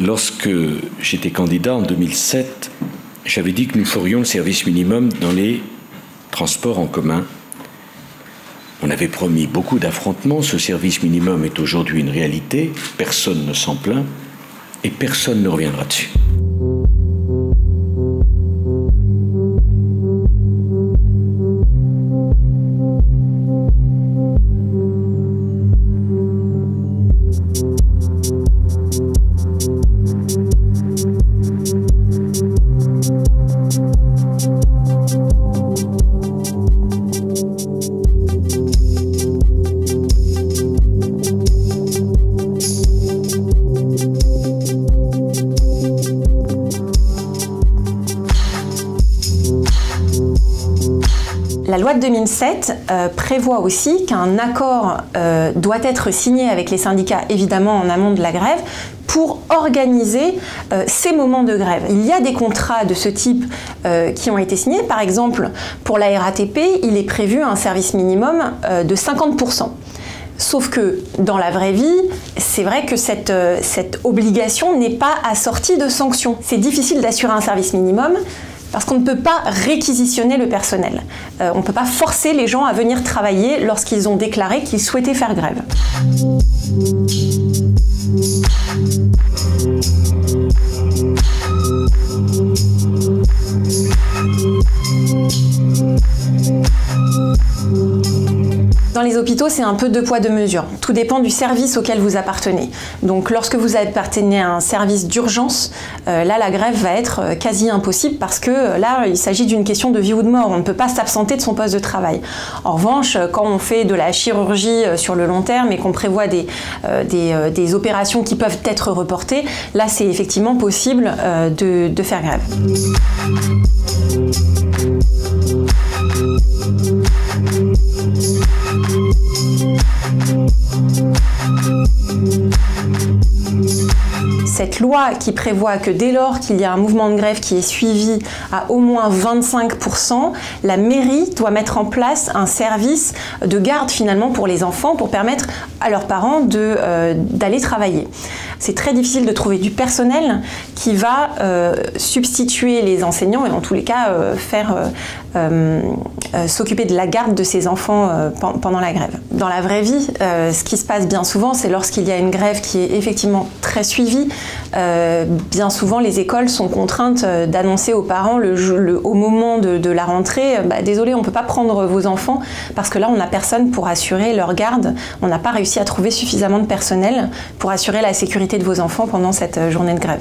Lorsque j'étais candidat en 2007, j'avais dit que nous ferions le service minimum dans les transports en commun. On avait promis beaucoup d'affrontements. Ce service minimum est aujourd'hui une réalité. Personne ne s'en plaint et personne ne reviendra dessus. La loi de 2007 prévoit aussi qu'un accord doit être signé avec les syndicats, évidemment en amont de la grève, pour organiser ces moments de grève. Il y a des contrats de ce type qui ont été signés. Par exemple, pour la RATP, il est prévu un service minimum de 50%. Sauf que dans la vraie vie, c'est vrai que cette obligation n'est pas assortie de sanctions. C'est difficile d'assurer un service minimum parce qu'on ne peut pas réquisitionner le personnel. On ne peut pas forcer les gens à venir travailler lorsqu'ils ont déclaré qu'ils souhaitaient faire grève. Dans les hôpitaux, c'est un peu deux poids deux mesures. Tout dépend du service auquel vous appartenez. Donc lorsque vous appartenez à un service d'urgence, là la grève va être quasi impossible parce que là il s'agit d'une question de vie ou de mort. On ne peut pas s'absenter de son poste de travail. En revanche, quand on fait de la chirurgie sur le long terme et qu'on prévoit des opérations qui peuvent être reportées, là c'est effectivement possible de faire grève. Cette loi qui prévoit que dès lors qu'il y a un mouvement de grève qui est suivi à au moins 25%, la mairie doit mettre en place un service de garde finalement pour les enfants pour permettre à leurs parents d'aller travailler. C'est très difficile de trouver du personnel qui va substituer les enseignants et en tous les cas s'occuper de la garde de ces enfants pendant la grève. Dans la vraie vie, ce qui se passe bien souvent, c'est lorsqu'il y a une grève qui est effectivement très suivie, bien souvent les écoles sont contraintes d'annoncer aux parents au moment de la rentrée désolé, on ne peut pas prendre vos enfants parce que là on n'a personne pour assurer leur garde, on n'a pas réussi à trouver suffisamment de personnel pour assurer la sécurité de vos enfants pendant cette journée de grève.